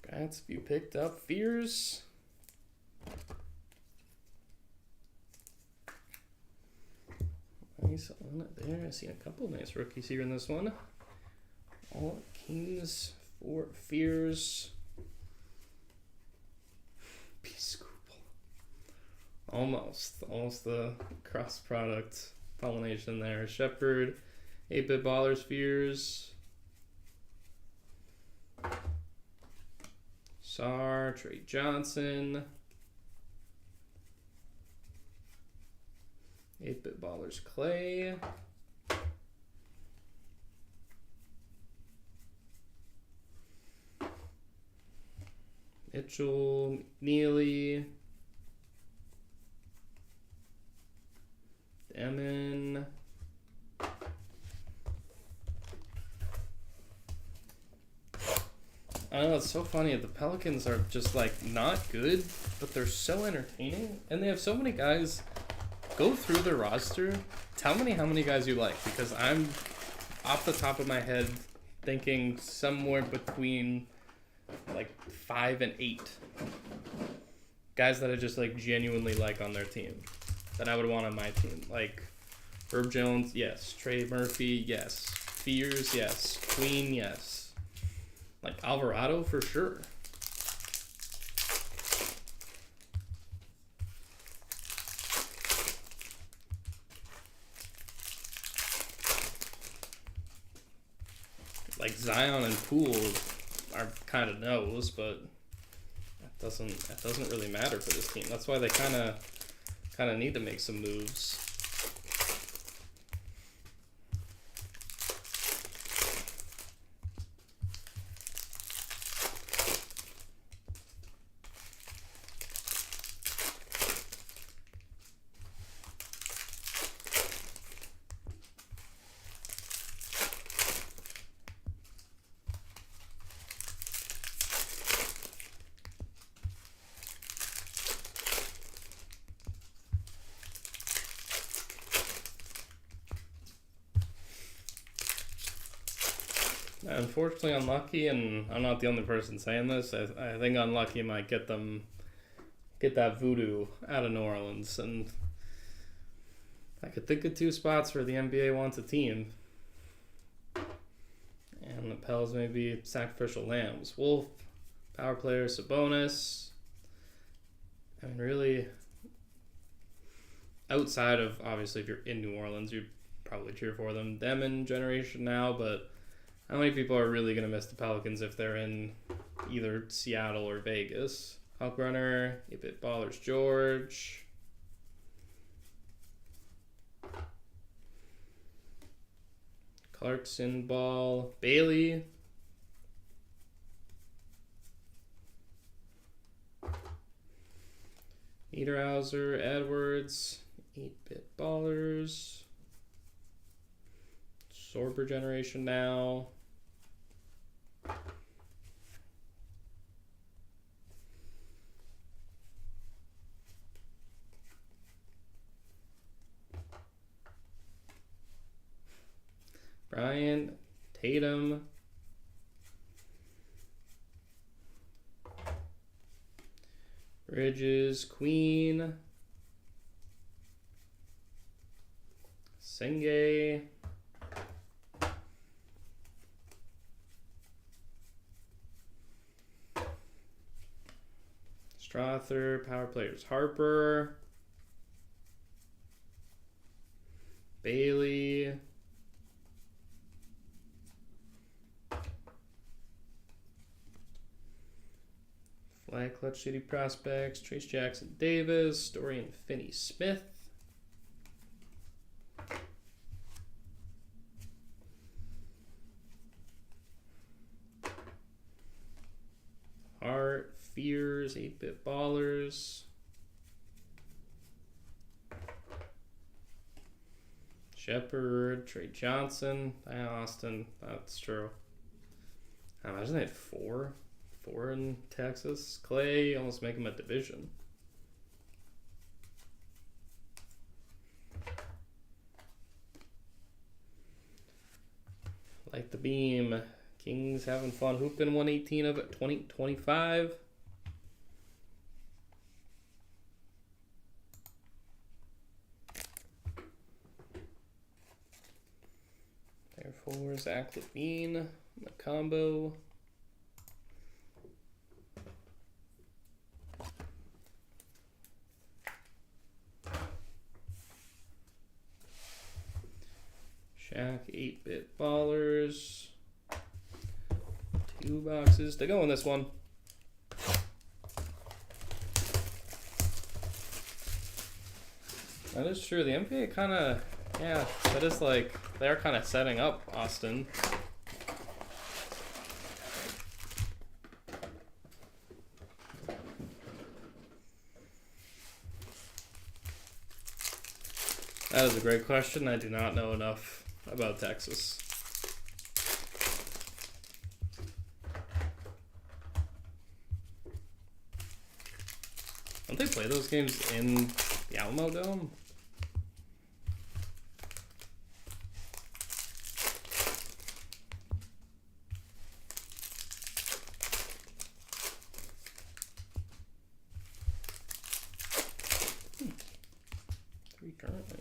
Congrats if you picked up Fears. Nice on there. I've seen a couple nice rookies here in this one. All Kings for Fears. Peace. Almost the cross product pollination there. Shepherd, 8-Bit Ballers, Fears. Sar, Trey Johnson. 8-Bit Ballers, Clay. Mitchell, McNeely. Demon. I know, it's so funny. The Pelicans are just like not good, but they're so entertaining, and they have so many guys. Go through their roster. Tell me how many guys you like, because I'm off the top of my head thinking somewhere between like 5 and 8 guys that I just like genuinely like on their team, that I would want on my team. Like Herb Jones, yes. Trey Murphy, yes. Fears, yes. Queen, yes. Like Alvarado for sure. Like Zion and Poole are kind of no's, but that doesn't really matter for this team. That's why they kind of need to make some moves. Unfortunately, Unlucky, and I'm not the only person saying this, I think Unlucky might get that voodoo out of New Orleans, and I could think of 2 spots where the NBA wants a team, and the Pels may be sacrificial lambs. Wolf, power player, Sabonis. I mean, really, outside of, obviously, if you're in New Orleans, you'd probably cheer for them. Demon generation now, but how many people are really going to miss the Pelicans if they're in either Seattle or Vegas? Hulk Runner, 8-Bit Ballers, George. Clarkson, Ball, Bailey. Niederhauser, Edwards, 8-Bit Ballers. Sorber generation now. Bryant, Tatum. Bridges, Queen. Senge. Strother, power players, Harper. Bailey. Flag Clutch City Prospects, Trace Jackson Davis, Dorian Finney-Smith. Hart, Fears, 8-Bit Ballers. Shepherd, Trey Johnson, Austin, that's true. I imagine they had 4 in Texas. Clay, almost make him a division. Like the beam. Kings having fun hooping, 118 of it, 2025. for Zach Levine, the combo. Shaq 8-bit ballers. 2 boxes to go in this one. That is true. The NBA kind of, yeah, that is like, they're kind of setting up Austin. That is a great question. I do not know enough about Texas. Don't they play those games in the Alamo Dome? Three currently.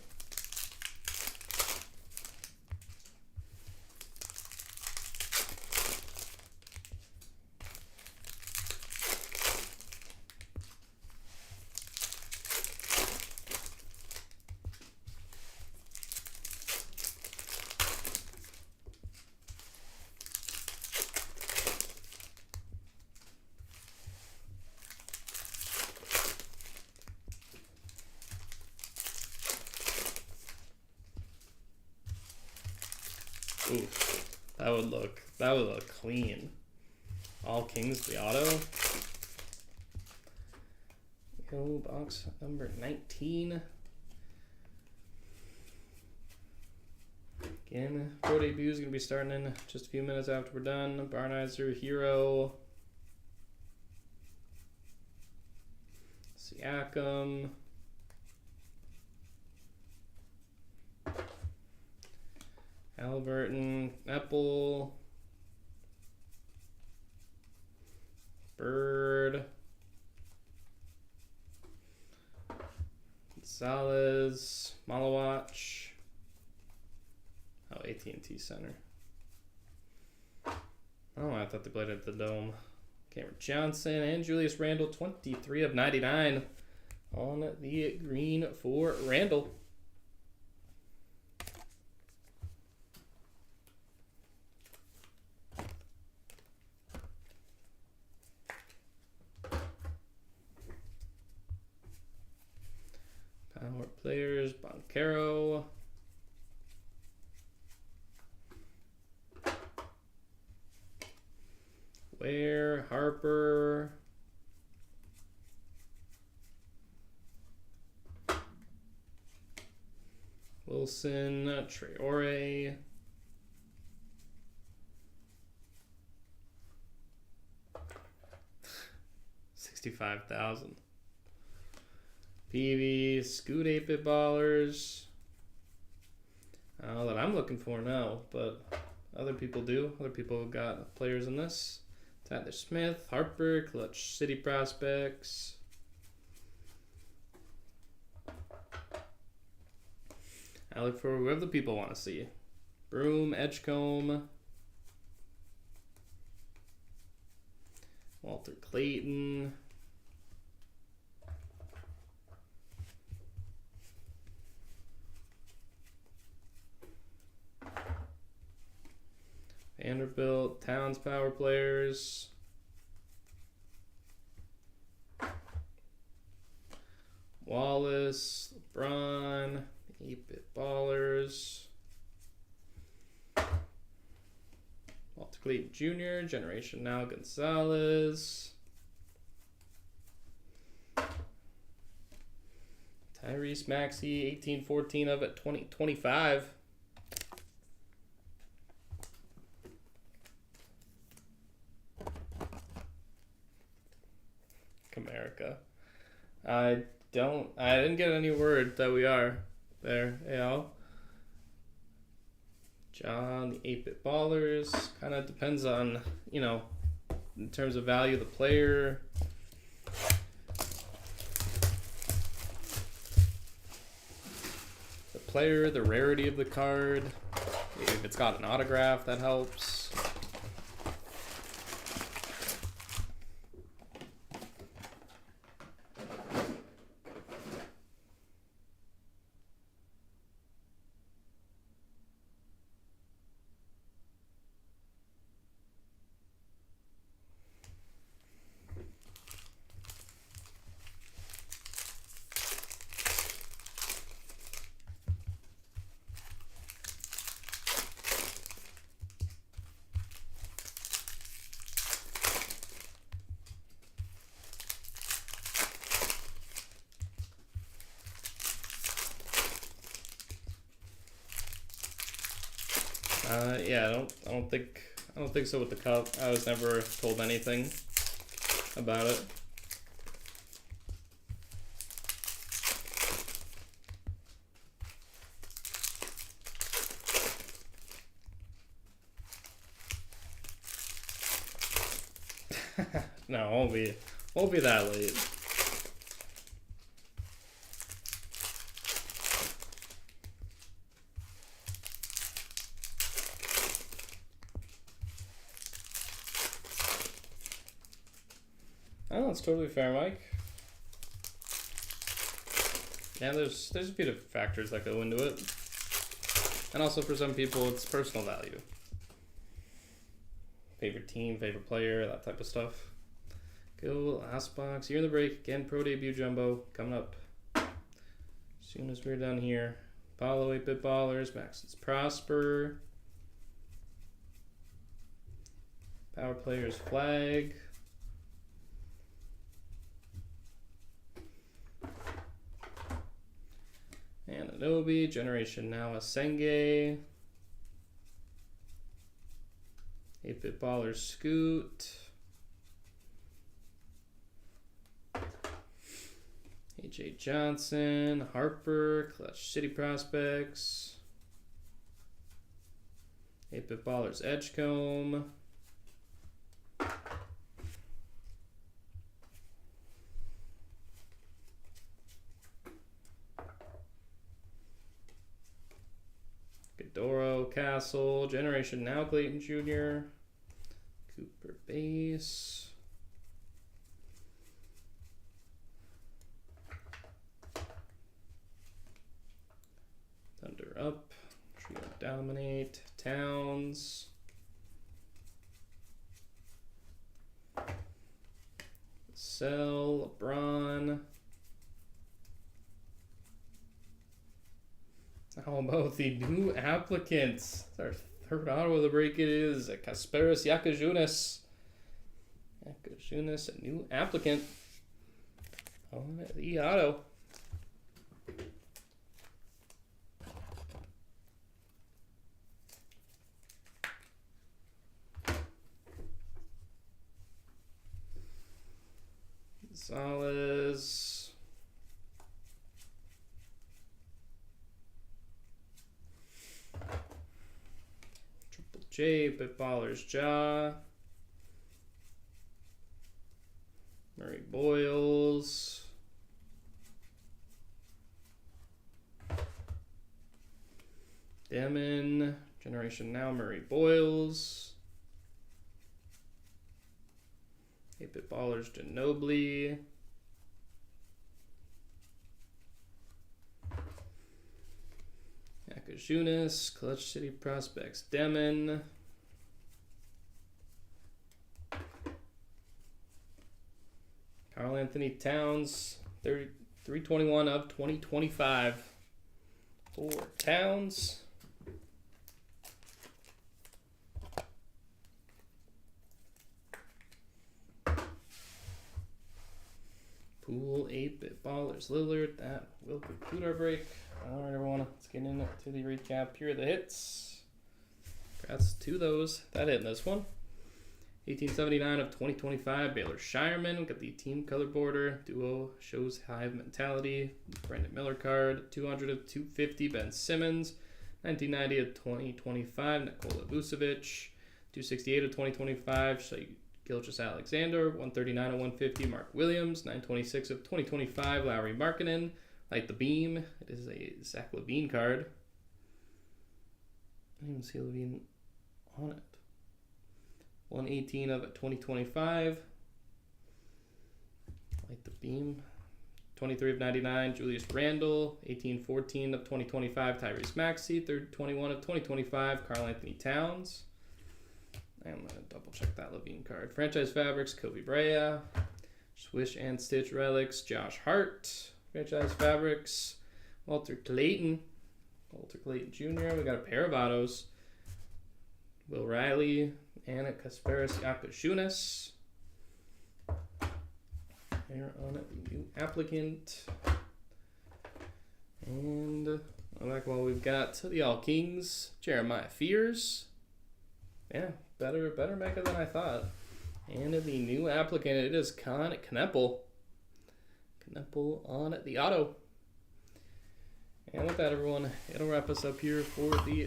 Ooh, that would look clean. All Kings the auto. Go box number 19. Again, 4 debut is gonna be starting in just a few minutes after we're done. Barnizer, Hero, Siakam. Halliburton, Apple, Bird, Gonzalez, Malawatch. Oh, AT&T Center. Oh, I thought they played at the Dome. Cameron Johnson and Julius Randle, 23 of 99 on the green for Randle. Power players, Boncaro. Ware, Harper. Wilson, Traore. $65,000. PV, Scoot 8-bit ballers. That I'm looking for now, but other people do. Other people have got players in this. Tyler Smith, Harper, Clutch City Prospects. I look for whoever the people want to see. Broom, Edgecombe. Walter Clayton. Vanderbilt, Towns power players. Wallace, LeBron, 8-bit ballers. Walter Clayton Jr., Generation Now, Gonzalez. Tyrese Maxey, 1814 of it, 2025. America. I didn't get any word that we are there, John, the 8-bit ballers. Kind of depends on, in terms of value of the player. The rarity of the card. Maybe if it's got an autograph, that helps. Yeah, I don't think so with the cup. I was never told anything about it. No, won't be that late. Oh, that's totally fair, Mike. Yeah, there's a few different factors that go into it. And also for some people, it's personal value. Favorite team, favorite player, that type of stuff. Go, last box. Year in the break. Again, pro debut jumbo coming up. As soon as we're done here. Paulo 8-Bit Ballers. Max's Prosper. Power Players Flag. And Adobe. Generation Now Asenge. 8-Bit Ballers Scoot. AJ Johnson, Harper, Clutch City Prospects, 8-Bit Ballers Edgecombe, Godoro, Castle, Generation Now Clayton Jr., Cooper Base. Thunder Up, Trio Dominate, Towns, Sell, LeBron. How about the new applicants? Our third auto of the break it is Kasparis Yakajunas. Yakajunas, a new applicant on the auto. Gonzalez. Triple J, Bit Ballers Ja. Murray Boyles. Demon. Generation Now Murray Boyles. 8-Bit Ballers Ginobili. Yakajunas, Clutch City Prospects Demon. Karl Anthony Towns, 321 of 2025 for Towns. Pool 8-Bit Ballers Lillard. That will conclude our break. All right, everyone, let's get into the recap. Here are the hits. Congrats to those that hit in this one. 1879 of 2025, Baylor Shireman. We got the team color border. Duo shows Hive mentality. Brandon Miller card. 200 of 250, Ben Simmons. 1990 of 2025, Nikola Vucevic. 268 of 2025, Gilgeous Alexander. 139 of 150, Mark Williams. 926 of 2025, Lauri Markkanen. Light the Beam. It is a Zach LaVine card. didn't even see Levine on it. 118 of 2025. Like the beam. 23 of 99, Julius Randle. 18-14 of 2025, Tyrese Maxey. 21 of 2025, Karl Anthony Towns. I'm going to double check that Levine card. Franchise Fabrics, Kobe Brea. Swish and Stitch Relics, Josh Hart. Franchise Fabrics, Walter Clayton Jr. We got a pair of autos. Will Riley, Anna Kasparis Yakashunas. There on it, the new applicant. And back while we've got the All Kings, Jeremiah Fears. Yeah, better mega than I thought. And the new applicant, it is Con Kneppel. Kneppel on the auto. And with that, everyone, it'll wrap us up here for the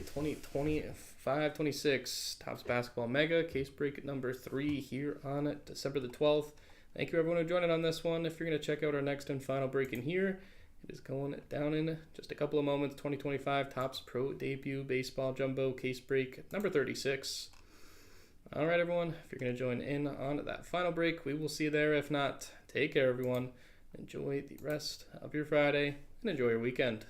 2025-26 Topps Basketball Mega case break number 3 here on December the 12th. Thank you, everyone, for joining on this one. If you're going to check out our next and final break in here, it is going down in just a couple of moments. 2025 Topps Pro Debut Baseball Jumbo case break number 36. All right, everyone, if you're going to join in on that final break, we will see you there. If not, take care, everyone. Enjoy the rest of your Friday and enjoy your weekend.